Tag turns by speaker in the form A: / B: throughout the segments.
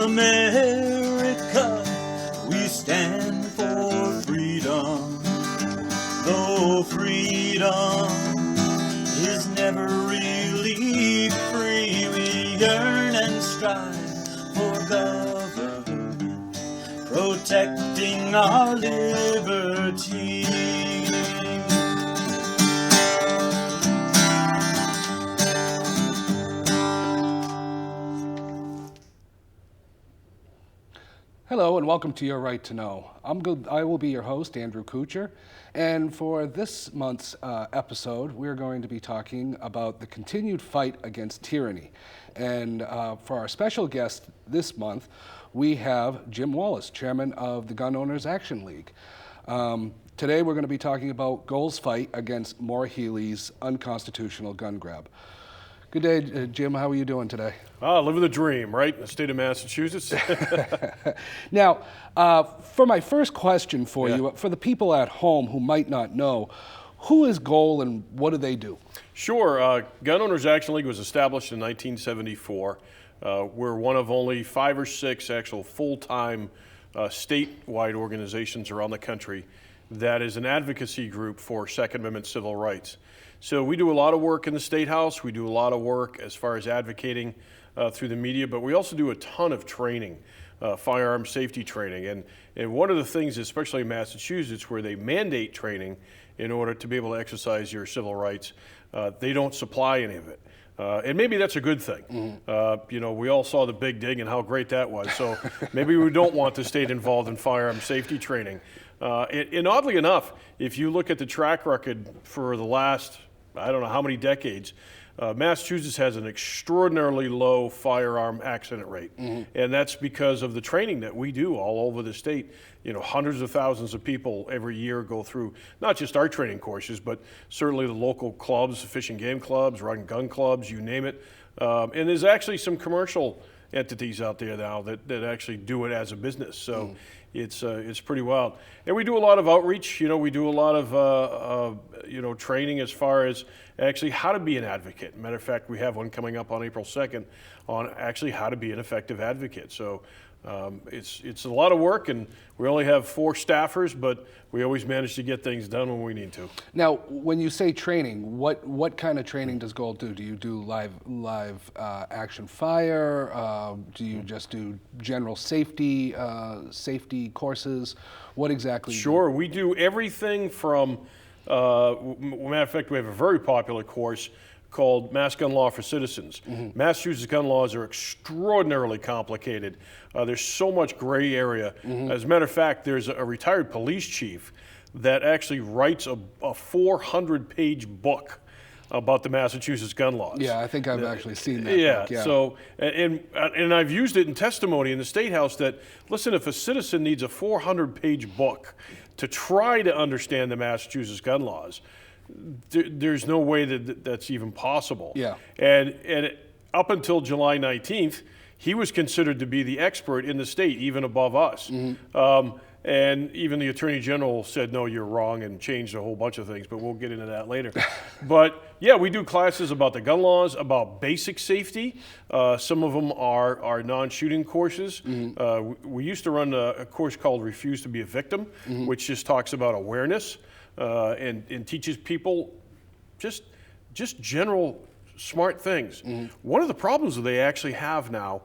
A: America, we stand for freedom. Though freedom is never really free, we yearn and strive for government protecting our liberty.
B: Hello and welcome to Your Right to Know. I will be your host, Andrew Couture, and for this month's episode, we're going to be talking about the continued fight against tyranny. And for our special guest this month, we have Jim Wallace, chairman of the Gun Owners Action League. Today we're going to be talking about Goal's fight against Maura Healey's unconstitutional gun grab. Good day, Jim. How are you doing today?
C: Living the dream, right? In the state of Massachusetts.
B: Now, for my first question for you, for the people at home who might not know, who is Goal and what do they do?
C: Sure. Gun Owners Action League was established in 1974. We're one of only 5 or 6 actual full-time statewide organizations around the country that is an advocacy group for Second Amendment civil rights. So we do a lot of work in the State House. We do a lot of work as far as advocating through the media, but we also do a ton of training, firearm safety training. And one of the things, especially in Massachusetts, where they mandate training in order to be able to exercise your civil rights, they don't supply any of it. And maybe that's a good thing. Mm-hmm. We all saw the Big Dig and how great that was. So maybe we don't want the state involved in firearm safety training. And oddly enough, if you look at the track record for the last, I don't know how many decades, Massachusetts has an extraordinarily low firearm accident rate. Mm-hmm. And that's because of the training that we do all over the state. Hundreds of thousands of people every year go through not just our training courses, but certainly the local clubs, fish and game clubs, run and gun clubs, you name it. And there's actually some commercial entities out there now that actually do it as a business. So it's pretty wild. And we do a lot of outreach. We do a lot of training as far as actually how to be an advocate. Matter of fact, we have one coming up on April 2nd on actually how to be an effective advocate. So it's a lot of work, and we only have 4 staffers, but we always manage to get things done when we need to.
B: Now, when you say training, what kind of training does Goal do? Do you do live action fire? Do you just do general safety courses? What exactly?
C: Sure, we do everything from, matter of fact, we have a very popular course called Mass Gun Law for Citizens. Mm-hmm. Massachusetts gun laws are extraordinarily complicated. There's so much gray area. Mm-hmm. As a matter of fact, there's a retired police chief that actually writes a 400-page book about the Massachusetts gun laws.
B: Yeah, I think I've actually seen that book. Yeah.
C: So, and I've used it in testimony in the State House that, listen, if a citizen needs a 400-page book to try to understand the Massachusetts gun laws, there's no way that's even possible. Yeah. And up until July 19th, he was considered to be the expert in the state, even above us. Mm-hmm. And even the Attorney General said, no, you're wrong, and changed a whole bunch of things, but we'll get into that later. But yeah, we do classes about the gun laws, about basic safety. Some of them are non-shooting courses. Mm-hmm. We used to run a course called Refuse to be a Victim, mm-hmm. which just talks about awareness. And teaches people just general smart things. Mm-hmm. One of the problems that they actually have now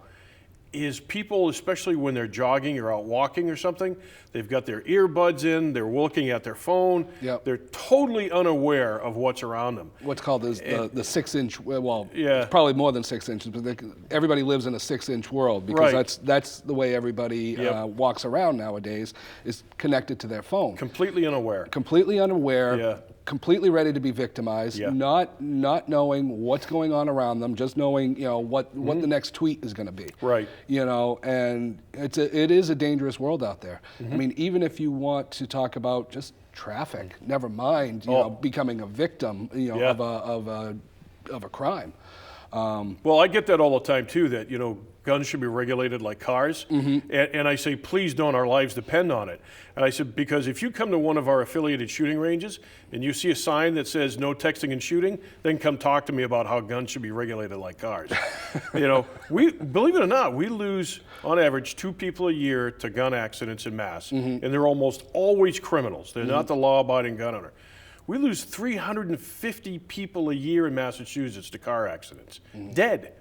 C: is people, especially when they're jogging or out walking or something, they've got their earbuds in, they're looking at their phone, yep. They're totally unaware of what's around them.
B: What's called the 6-inch, well, yeah. It's probably more than 6 inches, but everybody lives in a 6-inch world because right. that's the way everybody yep. Walks around nowadays, is connected to their phone.
C: Completely unaware.
B: Completely unaware. Yeah. Completely ready to be victimized,
C: yeah.
B: not knowing what's going on around them, just knowing what
C: Mm-hmm.
B: the next tweet is going to be.
C: Right.
B: And it is a dangerous world out there. Mm-hmm. I mean, even if you want to talk about just traffic, never mind becoming a victim yeah. of a crime.
C: Well, I get that all the time too, that, guns should be regulated like cars. And I say, please don't, our lives depend on it. And I said, because if you come to one of our affiliated shooting ranges and you see a sign that says no texting and shooting, then come talk to me about how guns should be regulated like cars. We, believe it or not, we lose on average 2 people a year to gun accidents in Mass. And they're almost always criminals. They're not the law-abiding gun owner. We lose 350 people a year in Massachusetts to car accidents, dead.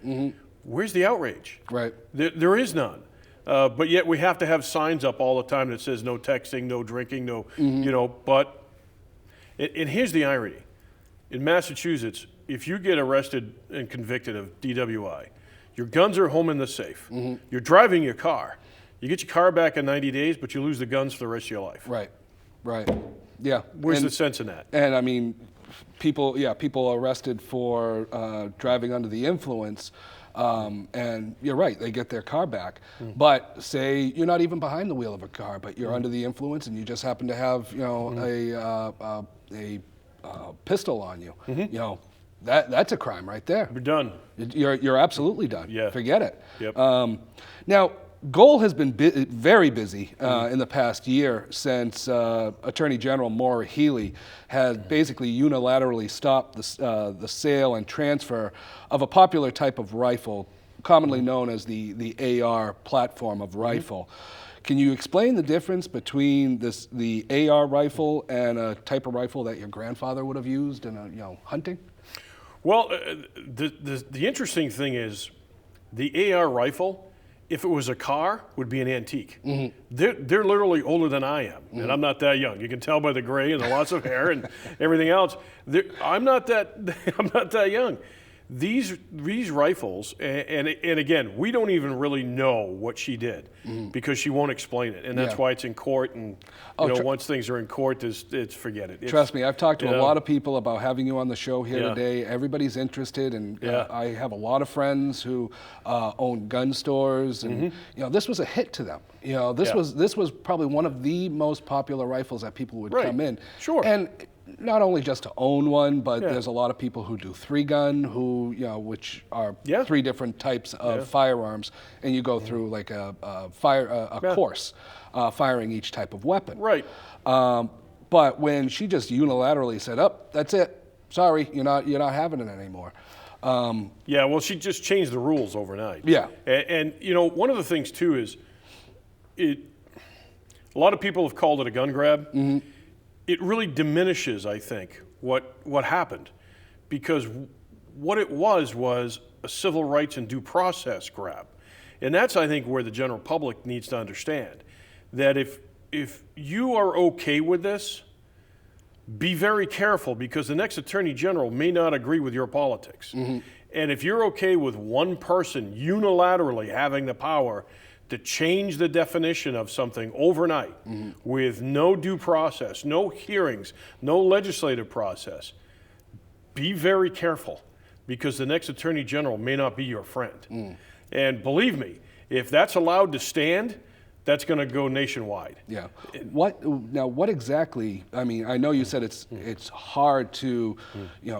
C: Where's the outrage?
B: Right.
C: There is none. But yet we have to have signs up all the time that says no texting, no drinking, no, but, and here's the irony. In Massachusetts, if you get arrested and convicted of DWI, your guns are home in the safe. You're driving your car. You get your car back in 90 days, but you lose the guns for the rest of your life.
B: Right. Yeah.
C: Where's the sense in that?
B: And I mean, people arrested for driving under the influence. And you're right, they get their car back. But say you're not even behind the wheel of a car, but you're under the influence and you just happen to have, a pistol on you. That's a crime right there.
C: You're done.
B: You're absolutely done.
C: Yeah.
B: Forget it.
C: Yep.
B: Now, Goal has been very busy in the past year since Attorney General Maura Healey has basically unilaterally stopped the sale and transfer of a popular type of rifle, commonly known as the AR platform of rifle. Can you explain the difference between the AR rifle and a type of rifle that your grandfather would have used in hunting?
C: Well, the interesting thing is the AR rifle, if it was a car, would be an antique. They're literally older than I am, and I'm not that young. You can tell by the gray and the lots of hair and everything else. I'm not that young. These rifles, and again, we don't even really know what she did because she won't explain it, and that's why it's in court. And once things are in court, it's forget it.
B: Trust me, I've talked to a lot of people about having you on the show here today. Everybody's interested, and I have a lot of friends who own gun stores, and this was a hit to them. This was probably one of the most popular rifles that people would come in.
C: Sure.
B: And not only just to own one, but there's a lot of people who do 3-gun, which are 3 different types of firearms, and you go through like a course, firing each type of weapon.
C: Right.
B: But when she just unilaterally said, that's it. Sorry, you're not having it anymore.
C: Well, she just changed the rules overnight.
B: Yeah.
C: And one of the things too is, a lot of people have called it a gun grab. It really diminishes, I think, what happened, because what it was a civil rights and due process grab. And that's, I think, where the general public needs to understand that if you are okay with this, be very careful, because the next Attorney General may not agree with your politics. And if you're okay with one person unilaterally having the power to change the definition of something overnight with no due process, no hearings, no legislative process, be very careful, because the next Attorney General may not be your friend. And believe me, if that's allowed to stand, that's going to go nationwide.
B: Yeah. What exactly, I mean, I know you said it's hard to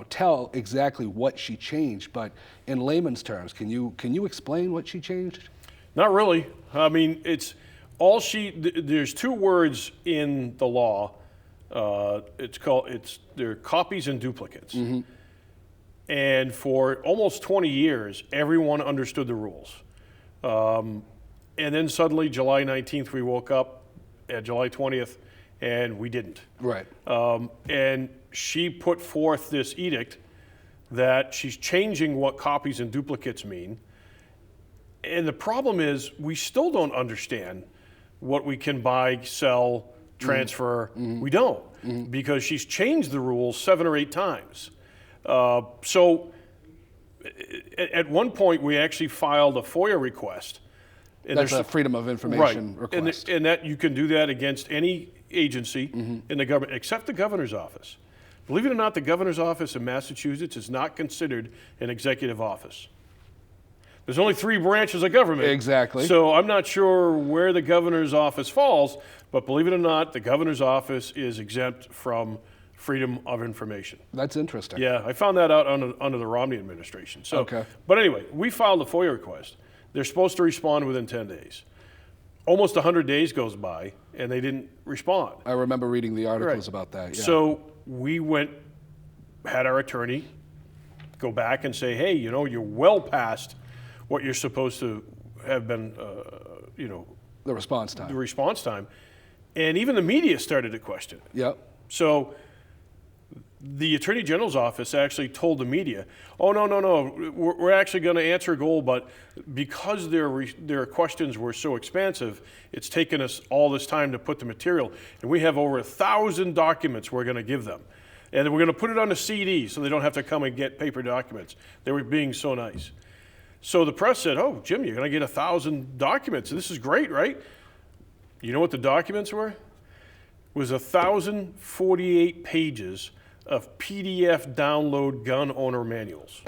B: tell exactly what she changed, but in layman's terms, can you explain what she changed?
C: Not really. I mean, there's 2 words in the law. They're copies and duplicates. And for almost 20 years, everyone understood the rules. And then suddenly, July 19th, we woke up at July 20th, and we didn't.
B: Right.
C: And she put forth this edict that she's changing what copies and duplicates mean. And the problem is, we still don't understand what we can buy, sell, transfer. We don't, because she's changed the rules 7 or 8 times. So at one point, we actually filed a FOIA request. And
B: that's a Freedom of Information request.
C: And that you can do that against any agency in the government, except the governor's office. Believe it or not, the governor's office in Massachusetts is not considered an executive office. There's only 3 branches of government.
B: Exactly.
C: So I'm not sure where the governor's office falls, but believe it or not, the governor's office is exempt from freedom of information.
B: That's interesting.
C: Yeah, I found that out under the Romney administration. So,
B: Okay.
C: But anyway, we filed a FOIA request. They're supposed to respond within 10 days. Almost 100 days goes by, and they didn't respond.
B: I remember reading the articles
C: Right.
B: about that. Yeah.
C: So we had our attorney go back and say, hey, you're well past what you're supposed to have been,
B: the response
C: the
B: time.
C: response time. And even the media started to question it.
B: Yep.
C: So the Attorney General's office actually told the media, oh, no, we're actually going to answer a goal, but because their questions were so expansive, it's taken us all this time to put the material, and we have over 1,000 documents we're going to give them. And we're going to put it on a CD so they don't have to come and get paper documents. They were being so nice. So the press said, oh, Jim, you're going to get 1,000 documents. This is great, right? You know what the documents were? It was 1,048 pages of PDF download gun owner manuals.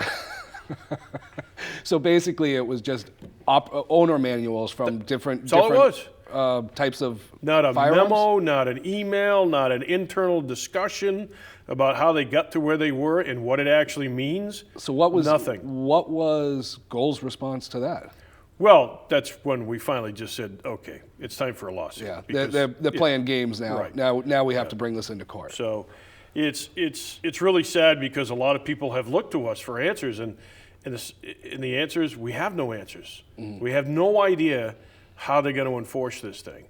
B: So basically, it was just owner manuals from different
C: all it was.
B: Types of
C: Not a
B: firearms?
C: memo, not an email, not an internal discussion about how they got to where they were and what it actually means.
B: So what was
C: nothing?
B: What was Gold's response to that?
C: Well, that's when we finally just said, okay, it's time for a lawsuit.
B: Yeah,
C: because
B: they're playing games now.
C: Right.
B: Now we have to bring this into court.
C: So it's really sad because a lot of people have looked to us for answers, and the answer is we have no answers. We have no idea how they're going to enforce this thing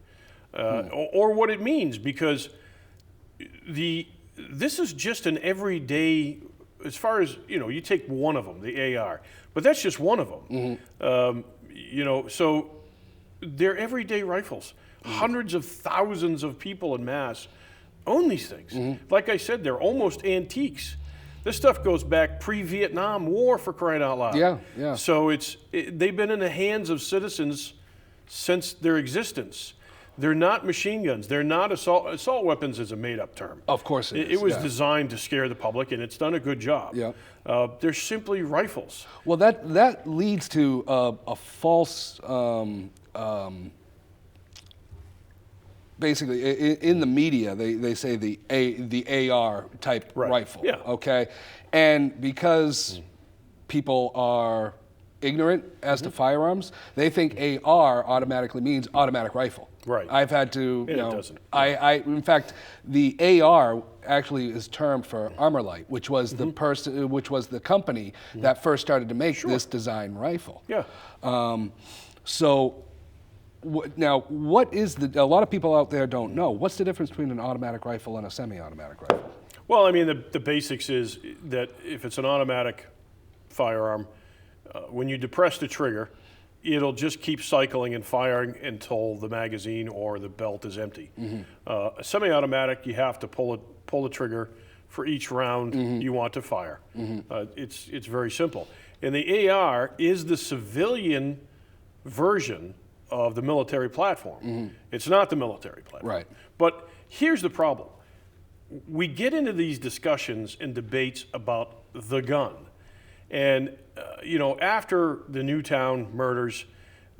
C: or what it means, because this is just an everyday, as far as, you take one of them, the AR, but that's just one of them. So they're everyday rifles. Hundreds of thousands of people en masse own these things. Like I said, they're almost antiques. This stuff goes back pre-Vietnam War, for crying out loud.
B: Yeah.
C: So they've been in the hands of citizens since their existence. They're not machine guns. They're not assault weapons is a made-up term.
B: Of course it is.
C: It was
B: yeah.
C: designed to scare the public, and it's done a good job.
B: Yeah.
C: They're simply rifles.
B: Well, that leads to a false. Basically, in the media, they say the AR type
C: Right.
B: rifle.
C: Yeah.
B: Okay, and because people are ignorant as to firearms, they think AR automatically means automatic rifle.
C: Right.
B: I've had to.
C: And it doesn't.
B: In fact, the AR actually is termed for Armorlight, which was the company that first started to make this design rifle.
C: Yeah.
B: Now, what is a lot of people out there don't know, what's the difference between an automatic rifle and a semi-automatic rifle?
C: Well, I mean, the basics is that if it's an automatic firearm, when you depress the trigger, it'll just keep cycling and firing until the magazine or the belt is empty. A semi-automatic, you have to pull the trigger for each round you want to fire. It's very simple. And the AR is the civilian version of the military platform. It's not the military platform.
B: Right.
C: But here's the problem. We get into these discussions and debates about the gun. And, after the Newtown murders,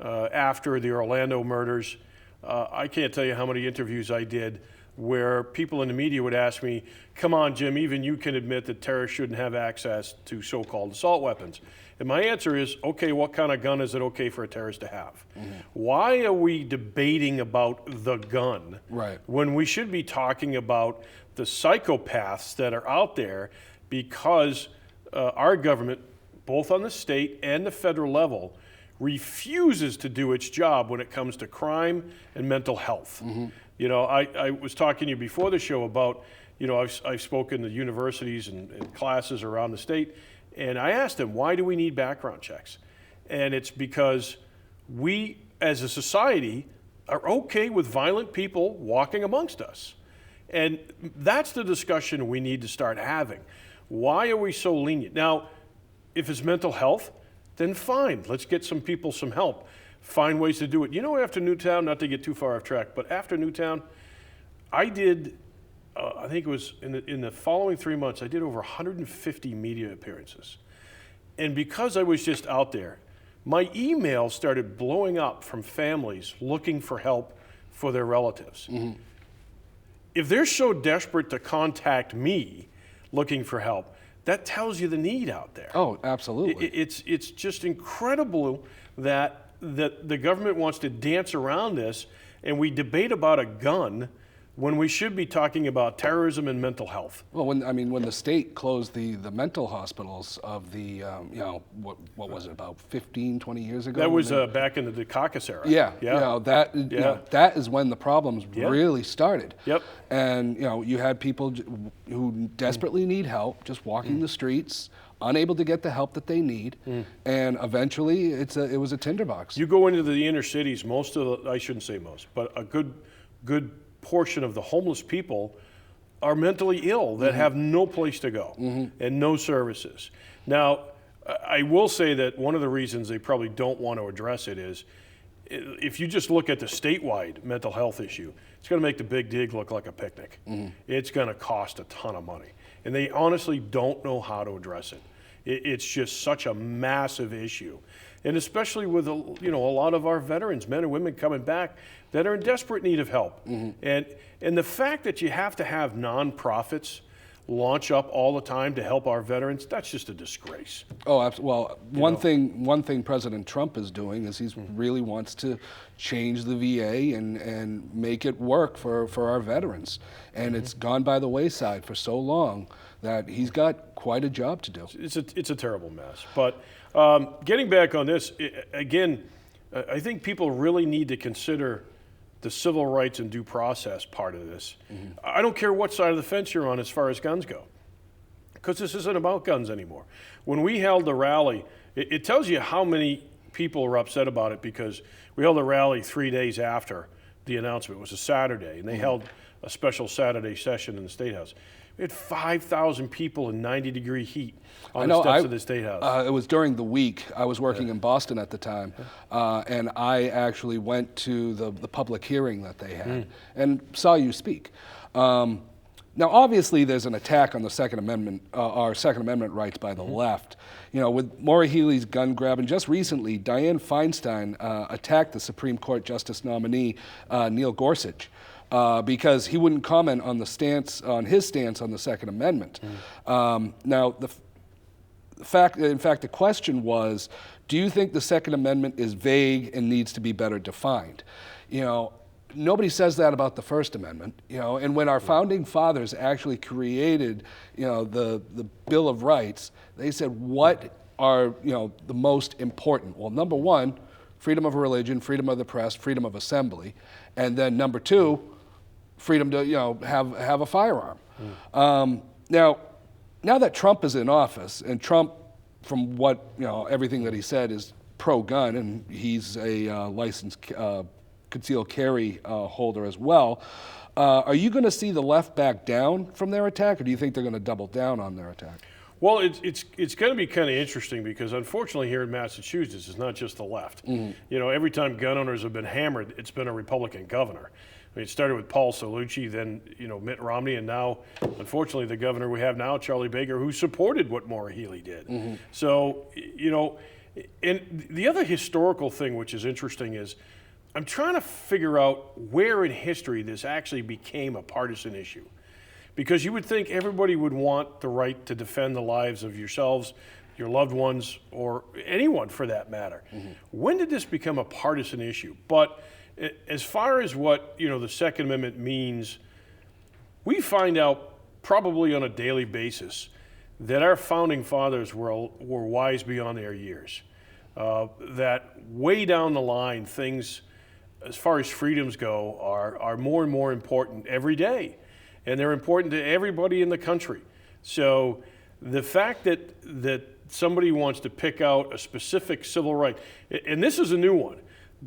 C: after the Orlando murders, I can't tell you how many interviews I did where people in the media would ask me, come on, Jim, even you can admit that terrorists shouldn't have access to so-called assault weapons. And my answer is, okay, what kind of gun is it okay for a terrorist to have? Why are we debating about the gun when we should be talking about the psychopaths that are out there, because our government, both on the state and the federal level, refuses to do its job when it comes to crime and mental health. I was talking to you before the show about, I've spoken to universities and classes around the state, and I asked them, why do we need background checks? And it's because we, as a society, are okay with violent people walking amongst us. And that's the discussion we need to start having. Why are we so lenient? Now, if it's mental health, then fine, let's get some people some help. Find ways to do it. After Newtown, not to get too far off track, but after Newtown, I did, I think it was in the following 3 months, I did over 150 media appearances. And because I was just out there, my emails started blowing up from families looking for help for their relatives. if they're so desperate to contact me looking for help, that tells you the need out there.
B: Oh, absolutely.
C: It's just incredible that the government wants to dance around this, and we debate about a gun when we should be talking about terrorism and mental health.
B: Well, when the state closed the mental hospitals of the, what was it, about 15, 20 years ago?
C: That was back in the Dukakis era.
B: Yeah. That is when the problems
C: Yeah.
B: really started.
C: Yep.
B: And, you had people who desperately need help, just walking the streets, unable to get the help that they need, and eventually it was a tinderbox.
C: You go into the inner cities, I shouldn't say most, but a good portion of the homeless people are mentally ill that have no place to go and no services. Now, I will say that one of the reasons they probably don't want to address it is if you just look at the statewide mental health issue, it's going to make the Big Dig look like a picnic. It's going to cost a ton of money. And they honestly don't know how to address it. It's just such a massive issue. And especially with a lot of our veterans, men and women coming back that are in desperate need of help. And the fact that you have to have nonprofits launch up all the time to help our veterans, that's just a disgrace.
B: Oh, absolutely. Well, one thing President Trump is doing is he really wants to change the VA and make it work for our veterans. And it's gone by the wayside for so long that he's got quite a job to do.
C: It's a terrible mess. But getting back on this, again, I think people really need to consider the civil rights and due process part of this. I don't care what side of the fence you're on as far as guns go, because this isn't about guns anymore. When we held the rally, it tells you how many people were upset about it, because we held a rally 3 days after the announcement. It was a Saturday, and they held a special Saturday session in the State House. We had 5,000 people in 90-degree heat on the steps of the State House.
B: It was during the week. I was working in Boston at the time, and I actually went to the public hearing that they had and saw you speak. Now, obviously, there's an attack on the Second Amendment, our Second Amendment rights by the left. With Maura Healey's gun grab, and just recently, Dianne Feinstein attacked the Supreme Court Justice nominee, Neil Gorsuch, because he wouldn't comment on his stance on the Second Amendment. Now, the question was, do you think the Second Amendment is vague and needs to be better defined? Nobody says that about the First Amendment, and when our founding fathers actually created, the Bill of Rights, they said, what are, the most important? Well, number one, freedom of religion, freedom of the press, freedom of assembly, and then number two, freedom to, have a firearm. Now that Trump is in office, and Trump, from what, everything that he said is pro-gun, and he's a licensed concealed carry holder as well, are you going to see the left back down from their attack, or do you think they're going to double down on their attack?
C: Well, it's going to be kind of interesting, because unfortunately here in Massachusetts, it's not just the left. Every time gun owners have been hammered, it's been a Republican governor. I mean, it started with Paul Cellucci, then Mitt Romney, and now, unfortunately, the governor we have now, Charlie Baker, who supported what Maura Healey did. So, and the other historical thing which is interesting is I'm trying to figure out where in history this actually became a partisan issue. Because you would think everybody would want the right to defend the lives of yourselves, your loved ones, or anyone for that matter. When did this become a partisan issue? But as far as what the Second Amendment means, we find out probably on a daily basis that our founding fathers were wise beyond their years. That way down the line, things as far as freedoms go are more and more important every day. And they're important to everybody in the country. So the fact that somebody wants to pick out a specific civil right, and this is a new one,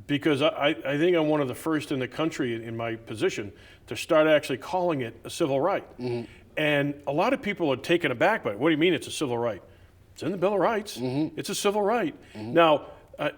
C: because I think I'm one of the first in the country in my position to start actually calling it a civil right. And a lot of people are taken aback by it. What do you mean it's a civil right? It's in the Bill of Rights. It's a civil right. Now,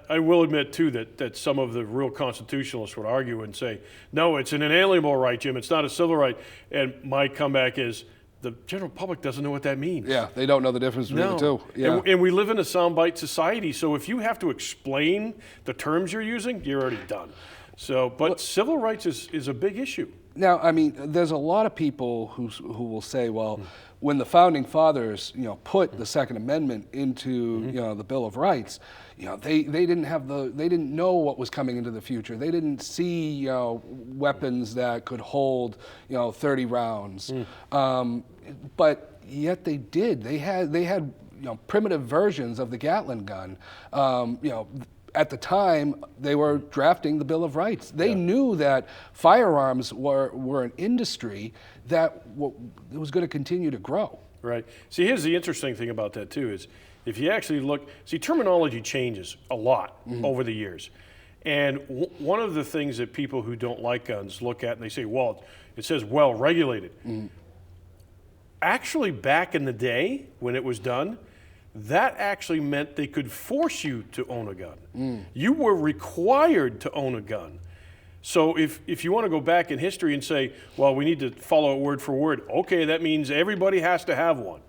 C: I will admit, too, that some of the real constitutionalists would argue and say, no, it's an inalienable right, Jim. It's not a civil right. And my comeback is, the general public doesn't know what that means.
B: Yeah, they don't know the difference between the two. Yeah.
C: And we live in a soundbite society, so if you have to explain the terms you're using, you're already done. So, but civil rights is a big issue.
B: Now, I mean, there's a lot of people who will say, well, when the founding fathers, put the Second Amendment into, the Bill of Rights, they didn't know what was coming into the future. They didn't see, weapons that could hold, 30 rounds. But yet they did. They had primitive versions of the Gatling gun. At the time, they were drafting the Bill of Rights. They knew that firearms were an industry that was going to continue to grow.
C: Right. See, here's the interesting thing about that, too, is if you actually look, terminology changes a lot over the years. And one of the things that people who don't like guns look at and they say, well, it says well regulated. Actually, back in the day when it was done, that actually meant they could force you to own a gun. You were required to own a gun. So if you want to go back in history and say, well, we need to follow it word for word, okay, that means everybody has to have one.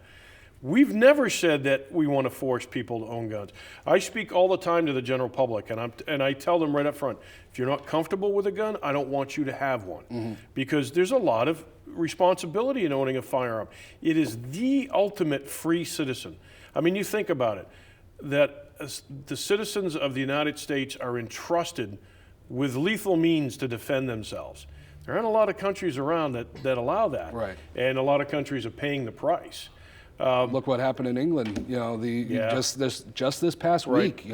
C: We've never said that we want to force people to own guns. I speak all the time to the general public, and I tell them right up front, if you're not comfortable with a gun, I don't want you to have one. Because there's a lot of responsibility in owning a firearm. It is the ultimate free citizen. I mean, you think about it, that the citizens of the United States are entrusted with lethal means to defend themselves. There aren't a lot of countries around that allow that.
B: Right.
C: And a lot of countries are paying the price.
B: Look what happened in England. Just this past week.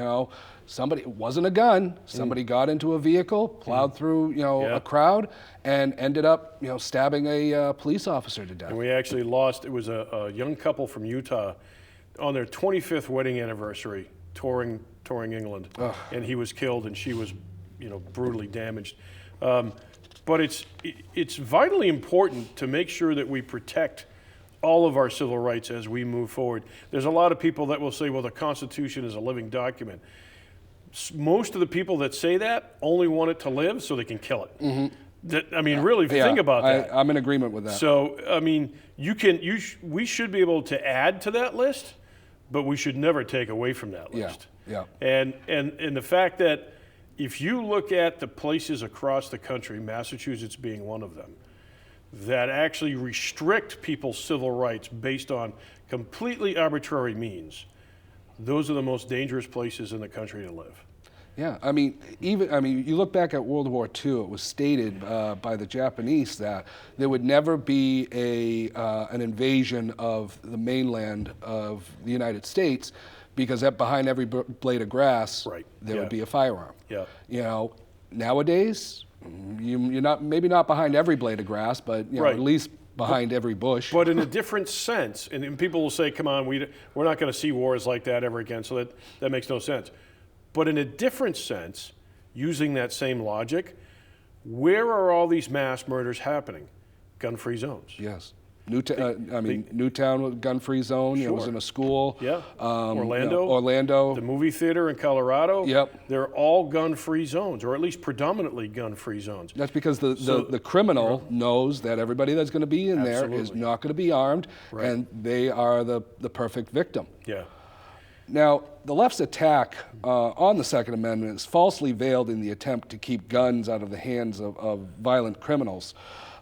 B: Somebody, it wasn't a gun. Somebody got into a vehicle, plowed through a crowd, and ended up stabbing a police officer to death.
C: And we actually lost. It was a young couple from Utah on their 25th wedding anniversary, touring England, and he was killed, and she was brutally damaged. But it's vitally important to make sure that we protect all of our civil rights as we move forward. There's a lot of people that will say, well, the Constitution is a living document. Most of the people that say that only want it to live so they can kill it. Really, if you think about that.
B: I'm in agreement with that.
C: So, we should be able to add to that list, but we should never take away from that list.
B: Yeah.
C: And the fact that if you look at the places across the country, Massachusetts being one of them, that actually restrict people's civil rights based on completely arbitrary means, those are the most dangerous places in the country to live.
B: Yeah, you look back at World War II. It was stated by the Japanese that there would never be an invasion of the mainland of the United States, because behind every blade of grass, there would be a firearm.
C: Yeah.
B: Nowadays, you're not behind every blade of grass, but at least behind every bush.
C: But in a different sense, and people will say, come on, we're not going to see wars like that ever again, so that makes no sense. But in a different sense, using that same logic, where are all these mass murders happening? Gun-free zones.
B: Yes. Newtown gun-free zone.
C: Sure.
B: It was in a school.
C: Yeah. Orlando.
B: Orlando.
C: The movie theater in Colorado.
B: Yep.
C: They're all gun-free zones, or at least predominantly gun-free zones.
B: That's because the criminal knows that everybody that's going to be in there is not going to be armed, and they are the perfect victim.
C: Yeah.
B: Now, the left's attack on the Second Amendment is falsely veiled in the attempt to keep guns out of the hands of violent criminals.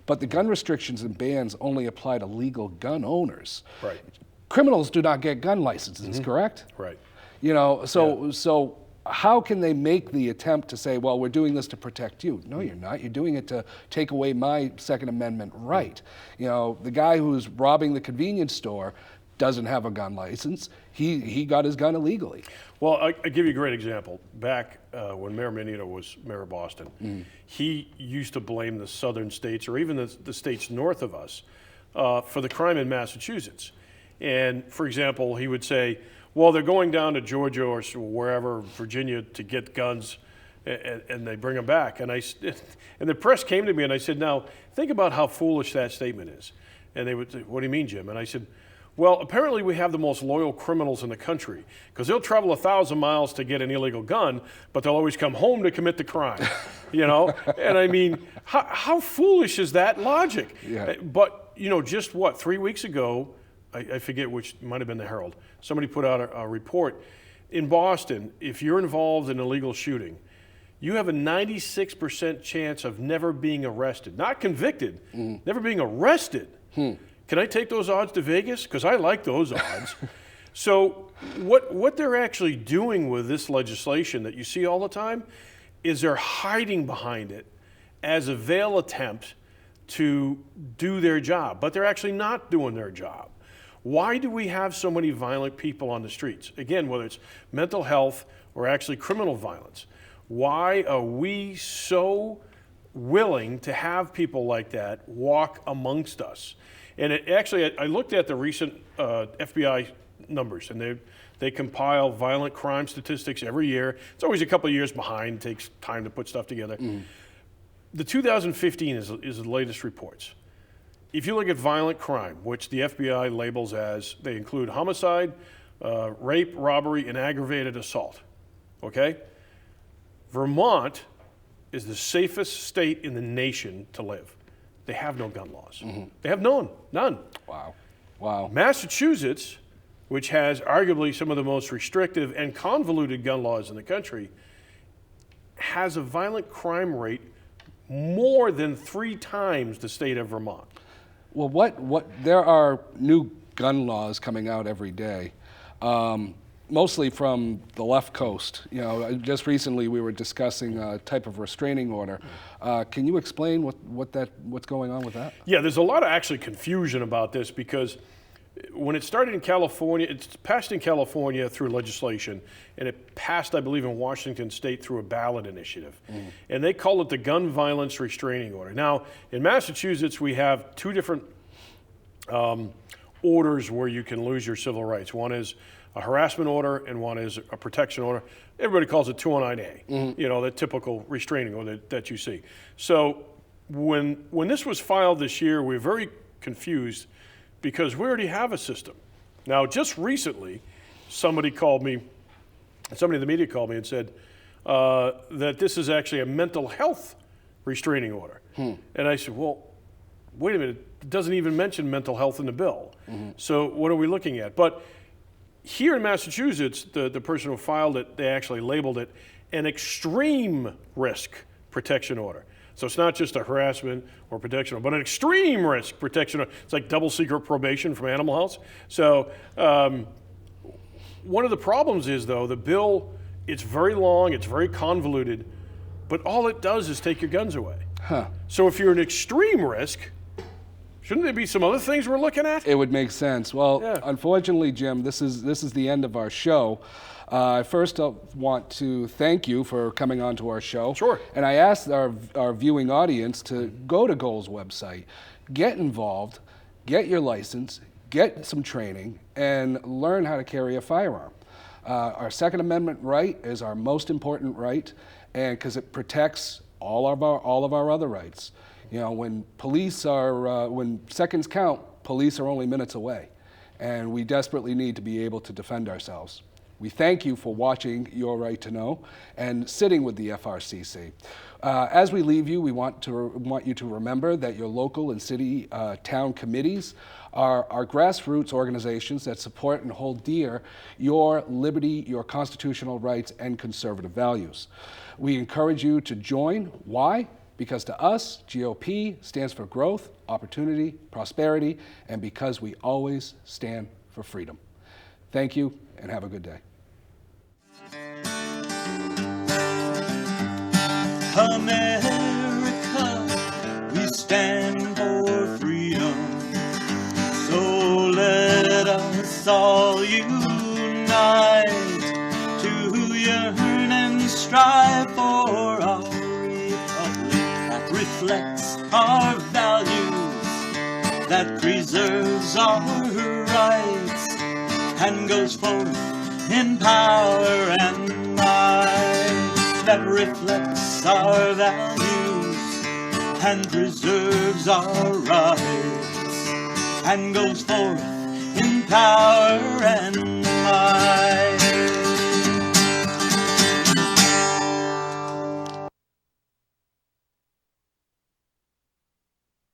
B: But the gun restrictions and bans only apply to legal gun owners.
C: Right.
B: Criminals do not get gun licenses, correct?
C: Right.
B: So how can they make the attempt to say, well, we're doing this to protect you? No, you're not. You're doing it to take away my Second Amendment right. The guy who's robbing the convenience store doesn't have a gun license. He got his gun illegally.
C: Well, I'll give you a great example. Back when Mayor Menino was mayor of Boston, he used to blame the southern states, or even the states north of us, for the crime in Massachusetts. And, for example, he would say, well, they're going down to Georgia or wherever, Virginia, to get guns, and they bring them back. And the press came to me, and I said, now, think about how foolish that statement is. And they would say, what do you mean, Jim? And I said, well, apparently we have the most loyal criminals in the country, because they'll travel 1,000 miles to get an illegal gun, but they'll always come home to commit the crime, And I mean, how foolish is that logic?
B: Yeah.
C: But, just 3 weeks ago, I forget which, might have been the Herald, somebody put out a report. In Boston, if you're involved in an illegal shooting, you have a 96% chance of never being arrested. Not convicted, never being arrested. Can I take those odds to Vegas? Because I like those odds. So what they're actually doing with this legislation that you see all the time is they're hiding behind it as a veiled attempt to do their job, but they're actually not doing their job. Why do we have so many violent people on the streets? Again, whether it's mental health or actually criminal violence. Why are we so willing to have people like that walk amongst us? And I looked at the recent FBI numbers, and they compile violent crime statistics every year. It's always a couple of years behind. It takes time to put stuff together. The 2015 is the latest reports. If you look at violent crime, which the FBI labels as, they include homicide, rape, robbery, and aggravated assault, okay? Vermont is the safest state in the nation to live. They have no gun laws. They have none.
B: Wow.
C: Massachusetts, which has arguably some of the most restrictive and convoluted gun laws in the country, has a violent crime rate more than 3 times the state of Vermont.
B: Well, there are new gun laws coming out every day, mostly from the left coast. You know, just recently we were discussing a type of restraining order. Can you explain what's going on with that?
C: Yeah, there's a lot of actually confusion about this because when it started in California, it's passed in California through legislation, and it passed, I believe, in Washington State through a ballot initiative. And they call it the Gun Violence Restraining Order. Now, in Massachusetts, we have 2 different orders where you can lose your civil rights. One is a harassment order, and one is a protection order. Everybody calls it 209A, you know, the typical restraining order that you see. So when this was filed this year, we were very confused because we already have a system. Now, just recently, somebody in the media called me and said that this is actually a mental health restraining order. And I said, well, wait a minute, it doesn't even mention mental health in the bill. So what are we looking at? But here in Massachusetts, the person who filed it, they actually labeled it an extreme risk protection order. So it's not just a harassment or protection order, but an extreme risk protection order. It's like double secret probation from Animal House. So one of the problems is, though, the bill, it's very long, it's very convoluted, but all it does is take your guns away. So if you're an extreme risk, shouldn't there be some other things we're looking at?
B: It would make sense. Well, Unfortunately, Jim, this is the end of our show. First, I want to thank you for coming on to our show.
C: Sure.
B: And I asked our viewing audience to go to Goal's website, get involved, get your license, get some training, and learn how to carry a firearm. Our Second Amendment right is our most important right, and because it protects all of our other rights. You know, when seconds count, police are only minutes away, and we desperately need to be able to defend ourselves. We thank you for watching Your Right to Know and sitting with the FRCC. As we leave you, we want you to remember that your local and city town committees are grassroots organizations that support and hold dear your liberty, your constitutional rights, and conservative values. We encourage you to join. Why? Because to us, GOP stands for growth, opportunity, prosperity, and because we always stand for freedom. Thank you, and have a good day.
A: America, we stand for freedom. So let us all unite to yearn and strive for our republic that reflects our values, that preserves our rights, and goes forth in power and might, that reflects our values and preserves our rights, and goes forth in power and